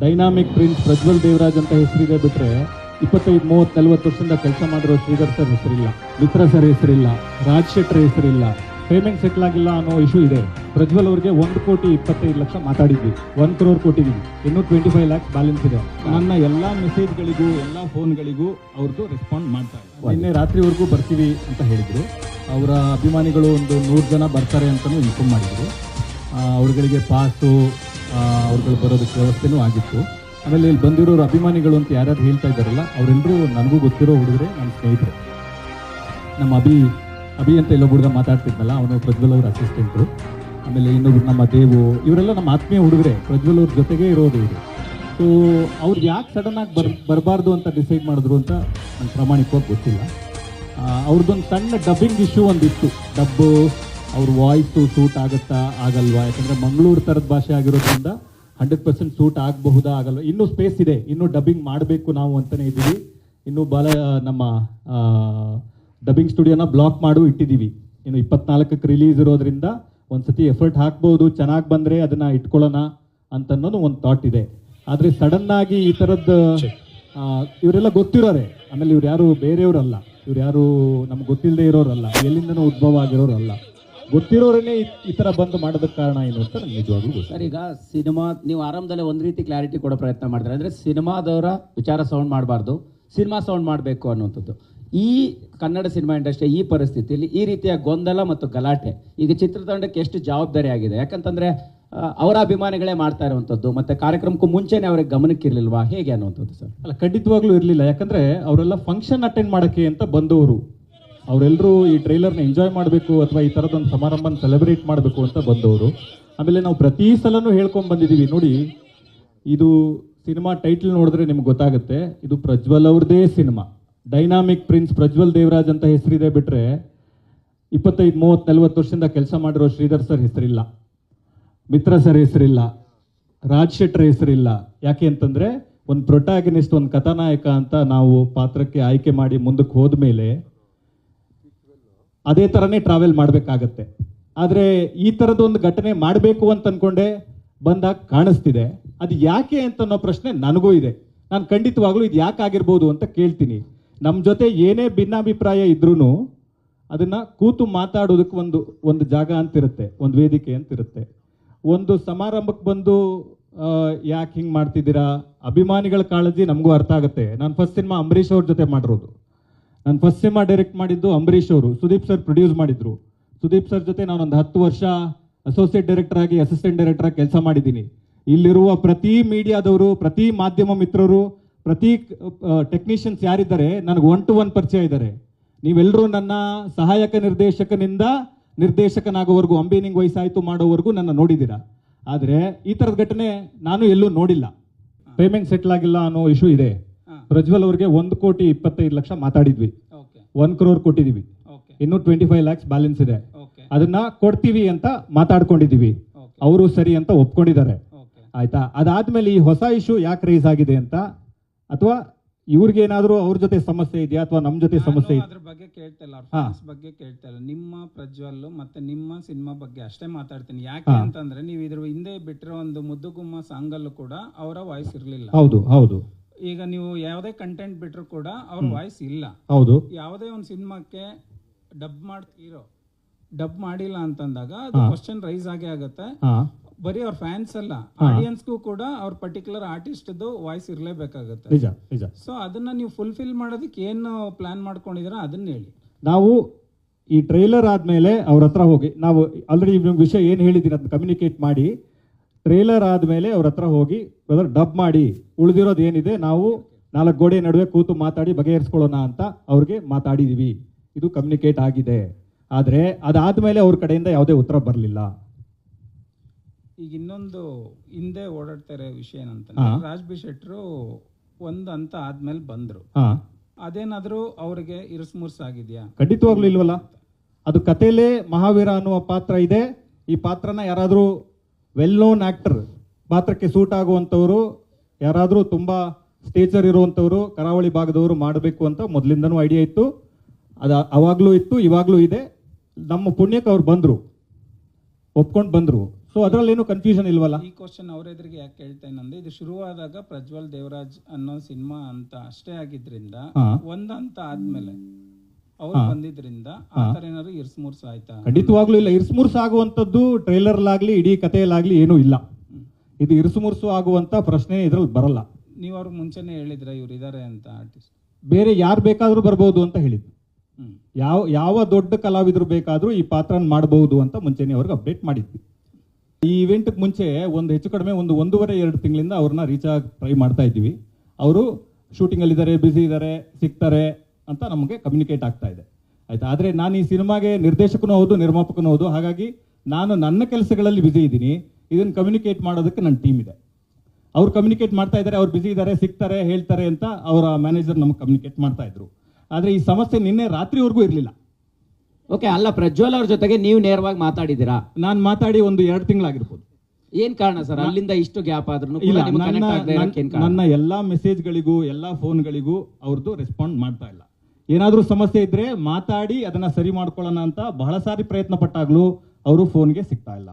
Dynamic prince Prajwal Devaraj ಅಂತ ಹೆಸರಿದೆ ಬಿಟ್ರೆ 25, 30, 40 ವರ್ಷದಿಂದ ಕೆಲಸ ಮಾಡಿರೋ ಶ್ರೀಧರ್ ಸರ್ ಹೆಸರಿಲ್ಲ, ಮಿತ್ರ ಸರ್ ಹೆಸರಿಲ್ಲ, ರಾಜ್ ಶೆಟ್ಟರ್ ಹೆಸರಿಲ್ಲ, ಪೇಮೆಂಟ್ ಸೆಟ್ಲ್ ಆಗಿಲ್ಲ ಅನ್ನೋ ಇಶ್ಯೂ ಇದೆ. ಪ್ರಜ್ವಲ್ ಅವ್ರಿಗೆ 1,25,00,000 ಮಾತಾಡಿದ್ವಿ, 1 crore ಕೊಟ್ಟಿದ್ದೀವಿ, ಇನ್ನೂ 25 lakhs ಬ್ಯಾಲೆನ್ಸ್ ಇದೆ. ನನ್ನ ಎಲ್ಲ ಮೆಸೇಜ್ಗಳಿಗೂ ಎಲ್ಲ ಫೋನ್ಗಳಿಗೂ ಅವ್ರದ್ದು ರೆಸ್ಪಾಂಡ್ ಮಾಡ್ತಾ ಇಲ್ಲ. ನಿನ್ನೆ ರಾತ್ರಿವರೆಗೂ ಬರ್ತೀವಿ ಅಂತ ಹೇಳಿದ್ರು. ಅವರ ಅಭಿಮಾನಿಗಳು ಒಂದು 100 ಜನ ಬರ್ತಾರೆ ಅಂತಲೂ ಇನ್ಫಾರ್ಮ್ ಮಾಡಿದ್ರು. ಅವ್ರುಗಳಿಗೆ ಪಾಸು ಅವ್ರುಗಳು ಬರೋದಕ್ಕೆ ವ್ಯವಸ್ಥೆನೂ ಆಗಿತ್ತು. ಆಮೇಲೆ ಇಲ್ಲಿ ಬಂದಿರೋರು ಅಭಿಮಾನಿಗಳು ಅಂತ ಯಾರ್ಯಾರು ಹೇಳ್ತಾ ಇದ್ದಾರಲ್ಲ ಅವರೆಲ್ಲರೂ ನನಗೂ ಗೊತ್ತಿರೋ ಹುಡುಗರೆ, ನನ್ನ ಸ್ನೇಹಿತರು. ನಮ್ಮ ಅಭಿ ಅಂತ ಎಲ್ಲೋ ಹುಡುಗ ಮಾತಾಡ್ತಿದ್ನಲ್ಲ, ಅವನು ಪ್ರಜ್ವಲ್ ಅವ್ರ ಅಸಿಸ್ಟೆಂಟು. ಆಮೇಲೆ ಇನ್ನೊಬ್ರು ನಮ್ಮ ದೇವು, ಇವರೆಲ್ಲ ನಮ್ಮ ಆತ್ಮೀಯ ಹುಡುಗರೆ, ಪ್ರಜ್ವಲ್ ಅವ್ರ ಜೊತೆಗೇ ಇರೋದು ಇವರು. ಸೊ ಅವ್ರಿಗೆ ಯಾಕೆ ಸಡನ್ನಾಗಿ ಬರಬಾರ್ದು ಅಂತ ಡಿಸೈಡ್ ಮಾಡಿದ್ರು ಅಂತ ನಂಗೆ ಪ್ರಾಮಾಣಿಕವಾಗಿ ಗೊತ್ತಿಲ್ಲ. ಅವ್ರದ್ದೊಂದು ಸಣ್ಣ ಡಬ್ಬಿಂಗ್ ಇಶ್ಯೂ ಒಂದಿತ್ತು. ಡಬ್ಬು ಅವ್ರ ವಾಯ್ಸು ಸೂಟ್ ಆಗುತ್ತಾ ಆಗಲ್ವಾ, ಯಾಕಂದರೆ ಮಂಗಳೂರು ಥರದ ಭಾಷೆ ಆಗಿರೋದ್ರಿಂದ 100% ಸೂಟ್ ಆಗಬಹುದಾ ಆಗಲ್ವಾ, ಇನ್ನೂ ಸ್ಪೇಸ್ ಇದೆ, ಇನ್ನೂ ಡಬ್ಬಿಂಗ್ ಮಾಡಬೇಕು ನಾವು ಅಂತಲೇ ಇದ್ದೀವಿ. ಇನ್ನೂ ನಮ್ಮ ಡಬ್ಬಿಂಗ್ ಸ್ಟುಡಿಯೋನ ಬ್ಲಾಕ್ ಮಾಡು ಇಟ್ಟಿದ್ದೀವಿ. ಇನ್ನು 24ಕ್ಕೆ ರಿಲೀಸ್ ಇರೋದ್ರಿಂದ ಒಂದ್ಸತಿ ಎಫರ್ಟ್ ಹಾಕ್ಬೋದು, ಚೆನ್ನಾಗಿ ಬಂದರೆ ಅದನ್ನು ಇಟ್ಕೊಳ್ಳೋಣ ಅಂತನ್ನೋದು ಒಂದು ಥಾಟ್ ಇದೆ. ಆದರೆ ಸಡನ್ನಾಗಿ ಈ ಥರದ್ದು ಇವರೆಲ್ಲ ಗೊತ್ತಿರೋರೆ, ಆಮೇಲೆ ಇವ್ರು ಯಾರು ಬೇರೆಯವರಲ್ಲ, ಇವ್ರು ಯಾರು ನಮ್ಗೆ ಗೊತ್ತಿಲ್ಲದೆ ಇರೋರಲ್ಲ, ಎಲ್ಲಿಂದನೂ ಉದ್ಭವ ಆಗಿರೋರಲ್ಲ, ಗೊತ್ತಿರೋರನ್ನೇ ಈ ಥರ ಬಂದು ಮಾಡೋದಕ್ಕೆ ಕಾರಣ ಏನು ಅಂತ ನಂಗೆ ನಿಜವಾಗ್ಲೂ ಸರ್. ಈಗ ಸಿನಿಮಾ ನೀವು ಆರಂಭದಲ್ಲೇ ಒಂದು ರೀತಿ ಕ್ಲಾರಿಟಿ ಕೊಡೋ ಪ್ರಯತ್ನ ಮಾಡಿದ್ರೆ, ಅಂದರೆ ಸಿನಿಮಾದವರ ವಿಚಾರ ಸೌಂಡ್ ಮಾಡಬಾರ್ದು, ಸಿನಿಮಾ ಸೌಂಡ್ ಮಾಡಬೇಕು ಅನ್ನುವಂಥದ್ದು. ಈ ಕನ್ನಡ ಸಿನಿಮಾ ಇಂಡಸ್ಟ್ರಿ ಈ ಪರಿಸ್ಥಿತಿಯಲ್ಲಿ ಈ ರೀತಿಯ ಗೊಂದಲ ಮತ್ತು ಗಲಾಟೆ ಈಗ ಚಿತ್ರತಂಡಕ್ಕೆ ಎಷ್ಟು ಜವಾಬ್ದಾರಿ ಆಗಿದೆ? ಯಾಕಂತಂದರೆ ಅವರ ಅಭಿಮಾನಿಗಳೇ ಮಾಡ್ತಾ ಇರುವಂಥದ್ದು, ಮತ್ತು ಕಾರ್ಯಕ್ರಮಕ್ಕೂ ಮುಂಚೆನೇ ಅವ್ರಿಗೆ ಗಮನಕ್ಕೆ ಇರಲಿಲ್ವಾ, ಹೇಗೆ ಅನ್ನುವಂಥದ್ದು ಸರ್? ಅಲ್ಲ, ಖಂಡಿತವಾಗ್ಲೂ ಇರಲಿಲ್ಲ. ಯಾಕಂದರೆ ಅವರೆಲ್ಲ ಫಂಕ್ಷನ್ ಅಟೆಂಡ್ ಮಾಡೋಕ್ಕೆ ಅಂತ ಬಂದವರು. ಅವರೆಲ್ಲರೂ ಈ ಟ್ರೈಲರ್ನ ಎಂಜಾಯ್ ಮಾಡಬೇಕು ಅಥವಾ ಈ ಥರದೊಂದು ಸಮಾರಂಭನ ಸೆಲೆಬ್ರೇಟ್ ಮಾಡಬೇಕು ಅಂತ ಬಂದವರು. ಆಮೇಲೆ ನಾವು ಪ್ರತಿ ಸಲನೂ ಹೇಳ್ಕೊಂಡು ಬಂದಿದ್ದೀವಿ, ನೋಡಿ ಇದು ಸಿನಿಮಾ ಟೈಟಲ್ ನೋಡಿದ್ರೆ ನಿಮ್ಗೆ ಗೊತ್ತಾಗುತ್ತೆ, ಇದು ಪ್ರಜ್ವಲ್ ಅವ್ರದ್ದೇ cinema. Dynamic prince Prajwal Devaraj ಅಂತ ಹೆಸರಿದೆ ಬಿಟ್ರೆ 25, 30, 40 ವರ್ಷದಿಂದ ಕೆಲಸ ಮಾಡಿರೋ ಶ್ರೀಧರ್ ಸರ್ ಹೆಸರಿಲ್ಲ, ಮಿತ್ರ ಸರ್ ಹೆಸರಿಲ್ಲ, ರಾಜ್ ಶೆಟ್ಟರ್ ಹೆಸರಿಲ್ಲ. ಯಾಕೆ ಅಂತಂದರೆ ಒಂದು ಪ್ರೊಟ್ಯಾಗನಿಸ್ಟ್, ಒಂದು ಕಥಾನಾಯಕ ಅಂತ ನಾವು ಪಾತ್ರಕ್ಕೆ ಆಯ್ಕೆ ಮಾಡಿ ಮುಂದಕ್ಕೆ ಹೋದ್ಮೇಲೆ ಅದೇ ಥರನೇ ಟ್ರಾವೆಲ್ ಮಾಡಬೇಕಾಗತ್ತೆ. ಆದರೆ ಈ ಥರದೊಂದು ಘಟನೆ ಮಾಡಬೇಕು ಅಂತ ಅಂದ್ಕೊಂಡೆ ಬಂದಾಗ ಕಾಣಿಸ್ತಿದೆ. ಅದು ಯಾಕೆ ಅಂತ ಅನ್ನೋ ಪ್ರಶ್ನೆ ನನಗೂ ಇದೆ. ನಾನು ಖಂಡಿತವಾಗ್ಲೂ ಇದು ಯಾಕೆ ಆಗಿರ್ಬೋದು ಅಂತ ಕೇಳ್ತೀನಿ. ನಮ್ಮ ಜೊತೆ ಏನೇ ಭಿನ್ನಾಭಿಪ್ರಾಯ ಇದ್ರೂ ಅದನ್ನು ಕೂತು ಮಾತಾಡೋದಕ್ಕೆ ಒಂದು ಜಾಗ ಅಂತಿರುತ್ತೆ, ಒಂದು ವೇದಿಕೆ ಅಂತಿರುತ್ತೆ. ಒಂದು ಸಮಾರಂಭಕ್ಕೆ ಬಂದು ಯಾಕೆ ಹಿಂಗೆ ಮಾಡ್ತಿದ್ದೀರಾ, ಅಭಿಮಾನಿಗಳ ಕಾಳಜಿ ನಮಗೂ ಅರ್ಥ ಆಗುತ್ತೆ. ನಾನು ಫಸ್ಟ್ ಸಿನಿಮಾ ಅಂಬರೀಷ್ ಅವ್ರ ಜೊತೆ ಮಾಡಿರೋದು, ನಾನು ಫಸ್ಟ್ ಸಿನಿಮಾ ಡೈರೆಕ್ಟ್ ಮಾಡಿದ್ದು ಅಂಬರೀಷ್ ಅವರು, ಸುದೀಪ್ ಸರ್ ಪ್ರೊಡ್ಯೂಸ್ ಮಾಡಿದ್ರು. ಸುದೀಪ್ ಸರ್ ಜೊತೆ ನಾನೊಂದು 10 ವರ್ಷ ಅಸೋಸಿಯೇಟ್ ಡೈರೆಕ್ಟರ್ ಆಗಿ, ಅಸಿಸ್ಟೆಂಟ್ ಡೈರೆಕ್ಟರ್ ಆಗಿ ಕೆಲಸ ಮಾಡಿದ್ದೀನಿ. ಇಲ್ಲಿರುವ ಪ್ರತಿ ಮೀಡಿಯಾದವರು, ಪ್ರತಿ ಮಾಧ್ಯಮ ಮಿತ್ರರು, ಪ್ರತಿ ಟೆಕ್ನಿಷಿಯನ್ಸ್ ಯಾರಿದ್ದಾರೆ ನನಗೆ 1 to 1 ಪರಿಚಯ ಇದ್ದಾರೆ. ನೀವೆಲ್ಲರೂ ನನ್ನ ಸಹಾಯಕ ನಿರ್ದೇಶಕನಿಂದ ನಿರ್ದೇಶಕನಾಗೋವರೆಗೂ, ಅಂಬೇನಿಂಗ್ ವಯಸ್ಸಾಯಿತು ಮಾಡೋವರೆಗೂ ನನ್ನ ನೋಡಿದ್ದೀರಾ. ಆದರೆ ಈ ಥರದ ಘಟನೆ ನಾನು ಎಲ್ಲೂ ನೋಡಿಲ್ಲ. ಪೇಮೆಂಟ್ ಸೆಟ್ಲ್ ಆಗಿಲ್ಲ ಅನ್ನೋ ಇಶ್ಯೂ ಇದೆ. ಪ್ರಜ್ವಲ್ ಅವ್ರಿಗೆ 1,25,00,000 ಮಾತಾಡಿದ್ವಿ, 1 crore ಕೊಟ್ಟಿದ್ದೀವಿ, ಇನ್ನೂ 25 lakhs ಬ್ಯಾಲೆನ್ಸ್ ಇದೆ. ಅದನ್ನ ಕೊಡ್ತೀವಿ ಅಂತ ಮಾತಾಡ್ಕೊಂಡಿದ್ದೀವಿ, ಅವರು ಸರಿ ಅಂತ ಒಪ್ಕೊಂಡಿದ್ದಾರೆ. ಆಯ್ತಾ? ಅದಾದ್ಮೇಲೆ ಈ ಹೊಸ ಇಶ್ಯೂ ಯಾಕೆ ರೈಸ್ ಆಗಿದೆ ಅಂತ, ಅಥವಾ ಇವ್ರಿಗೇನಾದ್ರೂ ಅವ್ರ ಜೊತೆ ಸಮಸ್ಯೆ ಇದೆಯಾ ಅಥವಾ ನಮ್ಮ ಜೊತೆ ಸಮಸ್ಯೆ ಅದ್ರ ಬಗ್ಗೆ ಕೇಳ್ತಿಲ್ಲ, ಅವ್ರ ಫ್ಯಾನ್ಸ್ ಬಗ್ಗೆ ಕೇಳ್ತಿಲ್ಲ. ನಿಮ್ಮ ಪ್ರಜ್ವಲ್ ಮತ್ತೆ ನಿಮ್ಮ ಸಿನಿಮಾ ಬಗ್ಗೆ ಅಷ್ಟೇ ಮಾತಾಡ್ತೀನಿ. ಯಾಕೆ ಅಂತಂದ್ರೆ ನೀವು ಇದ್ರ ಹಿಂದೆ ಬಿಟ್ಟಿರೋ ಒಂದು ಮುದ್ದುಗುಮ್ಮ ಸಾಂಗಲ್ಲೂ ಕೂಡ ಅವರ ವಾಯ್ಸ್ ಇರ್ಲಿಲ್ಲ. ಹೌದು ಹೌದು. ಈಗ ನೀವು ಯಾವುದೇ ಕಂಟೆಂಟ್ ಬಿಟ್ರು ಕೂಡ ಅವ್ರ ವಾಯ್ಸ್ ಇಲ್ಲ. ಹೌದು. ಯಾವುದೇ ಒಂದು ಸಿನಿಮಾಕ್ಕೆ ಡಬ್ ಮಾಡಿಲ್ಲ ಅಂತಂದಾಗ ಅದು ಕ್ವಶನ್ ರೈಸ್ ಆಗೇ ಆಗುತ್ತೆ. ಬರೀ ಅವ್ರ ಫ್ಯಾನ್ಸ್ ಅಲ್ಲ, ಆಡಿಯನ್ಸ್ಗೂ ಕೂಡ ಅವ್ರ ಪರ್ಟಿಕ್ಯುಲರ್ ಆರ್ಟಿಸ್ಟ್ ವಾಯ್ಸ್ ಇರಲೇಬೇಕಾಗುತ್ತೆ. ನಿಜ ನಿಜ. ಸೊ ಅದನ್ನ ನೀವು ಫುಲ್ಫಿಲ್ ಮಾಡೋದಕ್ಕೆ ಏನು ಪ್ಲಾನ್ ಮಾಡ್ಕೊಂಡಿದ್ದೀರಾ ಅದನ್ನ ಹೇಳಿ. ನಾವು ಈ ಟ್ರೈಲರ್ ಆದ್ಮೇಲೆ ಅವ್ರ ಹತ್ರ ಹೋಗಿ, ನಾವು ಆಲ್ರೆಡಿ ವಿಷಯ ಏನು ಹೇಳಿದ್ದೀನಿ ಅದನ್ನ ಕಮ್ಯುನಿಕೇಟ್ ಮಾಡಿ, ಟ್ರೈಲರ್ ಆದಮೇಲೆ ಅವ್ರ ಹತ್ರ ಹೋಗಿ ಡಬ್ ಮಾಡಿ ಉಳಿದಿರೋದು ಏನಿದೆ ನಾವು 4 ಗೋಡೆ ನಡುವೆ ಕೂತು ಮಾತಾಡಿ ಬಗೆಹರಿಸ್ಕೊಳ್ಳೋಣ ಅಂತ ಅವ್ರಿಗೆ ಮಾತಾಡಿದ್ದೀವಿ. ಇದು ಕಮ್ಯುನಿಕೇಟ್ ಆಗಿದೆ. ಆದರೆ ಅದಾದಮೇಲೆ ಅವ್ರ ಕಡೆಯಿಂದ ಯಾವುದೇ ಉತ್ತರ ಬರಲಿಲ್ಲ. ಈಗ ಇನ್ನೊಂದು ಹಿಂದೆ ಓಡಾಡ್ತಾ ಇರೋ ವಿಷಯ ಏನಂತ, ರಾಜ್ ಬಿ ಶೆಟ್ರು ಒಂದು ಹಂತ ಆದ್ಮೇಲೆ ಬಂದ್ರು, ಅದೇನಾದ್ರೂ ಅವ್ರಿಗೆ ಇರುಸ್ಮುರ್ಸ್ ಆಗಿದೆಯಾ? ಖಂಡಿತವಾಗ್ಲೂ ಇಲ್ವಲ್ಲ. ಅದು ಕಥೆಯಲ್ಲೇ ಮಹಾವೀರ ಅನ್ನುವ ಪಾತ್ರ ಇದೆ. ಈ ಪಾತ್ರನ ಯಾರಾದರೂ ವೆಲ್ ನೋನ್ ಆಕ್ಟರ್, ಪಾತ್ರಕ್ಕೆ ಸೂಟ್ ಆಗುವಂಥವ್ರು, ಯಾರಾದರೂ ತುಂಬ ಸ್ಟೇಚರ್ ಇರುವಂಥವ್ರು, ಕರಾವಳಿ ಭಾಗದವರು ಮಾಡಬೇಕು ಅಂತ ಮೊದಲಿಂದನೂ ಐಡಿಯಾ ಇತ್ತು. ಅದು ಅವಾಗಲೂ ಇತ್ತು, ಇವಾಗಲೂ ಇದೆ. ನಮ್ಮ ಪುಣ್ಯಕ್ಕೆ ಅವ್ರು ಬಂದರು, ಒಪ್ಕೊಂಡು ಬಂದರು. ಸೊ ಅದರಲ್ಲೇನು ಕನ್ಫ್ಯೂಷನ್ ಇಲ್ವಲ್ಲ? ಈ ಕ್ವಶನ್ ಅವ್ರ ಎದುರಿಗೆ ಯಾಕೆ ಕೇಳ್ತೇನೆ ಇದು ಶುರುವಾದಾಗ ಪ್ರಜ್ವಲ್ ದೇವರಾಜ್ ಅನ್ನೋ ಸಿನಿಮಾ ಅಂತ ಅಷ್ಟೇ ಆಗಿದ್ರಿಂದ ಒಂದ್ ಹಂತ ಆದ್ಮೇಲೆ ಅವ್ರು ಬಂದಿದ್ರಿಂದ ಆ ತರ ಏನಾದ್ರು ಇರ್ಸ್ಮೂರ್ಸ್ ಆಯ್ತಾ? ಖಂಡಿತವಾಗ್ಲೂ ಇಲ್ಲ. ಇರ್ಸ್ಮೂರ್ಸ್ ಆಗುವಂತದ್ದು ಟ್ರೈಲರ್ಲಾಗ್ಲಿ ಇಡೀ ಕಥೆಯಲ್ಲಾಗ್ಲಿ ಏನೂ ಇಲ್ಲ. ಇದು ಇರ್ಸುಮುರ್ಸು ಆಗುವಂತ ಪ್ರಶ್ನೆ ಇದ್ರಲ್ಲಿ ಬರಲ್ಲ. ನೀವು ಅವ್ರಿಗೆ ಮುಂಚೆನೆ ಹೇಳಿದ್ರ ಇವ್ರು ಇದಾರೆ ಅಂತ ಆರ್ಟಿಸ್ಟ್? ಬೇರೆ ಯಾರು ಬೇಕಾದ್ರೂ ಬರ್ಬೋದು ಅಂತ ಹೇಳಿದ್ರು. ಯಾವ ದೊಡ್ಡ ಕಲಾವಿದರು ಬೇಕಾದ್ರೂ ಈ ಪಾತ್ರನ ಮಾಡಬಹುದು ಅಂತ ಮುಂಚೆನೆ ಅವ್ರಿಗೆ ಅಪ್ಡೇಟ್ ಮಾಡಿದ್ವಿ. ಈ ಇವೆಂಟ್ ಮುಂಚೆ ಒಂದು ಹೆಚ್ಚು ಕಡಿಮೆ 1.5-2 ತಿಂಗಳಿಂದ ಅವ್ರನ್ನ ರೀಚ್ ಆಗಿ ಟ್ರೈ ಮಾಡ್ತಾ ಇದ್ದೀವಿ. ಅವರು ಶೂಟಿಂಗ್ ಅಲ್ಲಿ ಇದ್ದಾರೆ, ಬ್ಯುಸಿ ಇದ್ದಾರೆ, ಸಿಗ್ತಾರೆ ಅಂತ ನಮಗೆ ಕಮ್ಯುನಿಕೇಟ್ ಆಗ್ತಾ ಇದೆ. ಆಯ್ತಾ? ಆದ್ರೆ ನಾನು ಈ ಸಿನಿಮಾಗೆ ನಿರ್ದೇಶಕನೂ ಹೌದು, ನಿರ್ಮಾಪಕನೂ ಹೌದು. ಹಾಗಾಗಿ ನಾನು ನನ್ನ ಕೆಲಸಗಳಲ್ಲಿ ಬ್ಯುಸಿ ಇದ್ದೀನಿ. ಇದನ್ನ ಕಮ್ಯುನಿಕೇಟ್ ಮಾಡೋದಕ್ಕೆ ನನ್ನ ಟೀಮ್ ಇದೆ. ಅವ್ರು ಕಮ್ಯುನಿಕೇಟ್ ಮಾಡ್ತಾ ಇದ್ದಾರೆ, ಅವ್ರು ಬ್ಯುಸಿ ಇದ್ದಾರೆ, ಸಿಗ್ತಾರೆ, ಹೇಳ್ತಾರೆ ಅಂತ ಅವರ ಮ್ಯಾನೇಜರ್ ನಮಗೆ ಕಮ್ಯುನಿಕೇಟ್ ಮಾಡ್ತಾ ಇದ್ರು. ಆದ್ರೆ ಈ ಸಮಸ್ಯೆ ನಿನ್ನೆ ರಾತ್ರಿವರೆಗೂ ಇರಲಿಲ್ಲ. ಓಕೆ, ಅಲ್ಲ ಪ್ರಜ್ವಲ್ ಅವ್ರ ಜೊತೆಗೆ ನೀವು ನೇರವಾಗಿ ಮಾತಾಡಿದ್ದೀರಾ? ನಾನು ಮಾತಾಡಿ 1-2 ತಿಂಗಳಾಗಿರ್ಬೋದು. ಏನ್ ಕಾರಣ ಸರ್ ಅಲ್ಲಿಂದ ಇಷ್ಟು ಗ್ಯಾಪ್ ಆದ್ರೂ? ನನ್ನ ಎಲ್ಲಾ ಮೆಸೇಜ್ಗಳಿಗೂ ಎಲ್ಲಾ ಫೋನ್ಗಳಿಗೂ ಅವ್ರದ್ದು ರೆಸ್ಪಾಂಡ್ ಮಾಡ್ತಾ ಇಲ್ಲ. ಏನಾದ್ರೂ ಸಮಸ್ಯೆ ಇದ್ರೆ ಮಾತಾಡಿ ಅದನ್ನ ಸರಿ ಮಾಡ್ಕೊಳ್ಳೋಣ ಅಂತ ಬಹಳ ಸಾರಿ ಪ್ರಯತ್ನ ಪಟ್ಟಾಗ್ಲೂ ಅವರು ಫೋನ್ಗೆ ಸಿಗ್ತಾ ಇಲ್ಲ.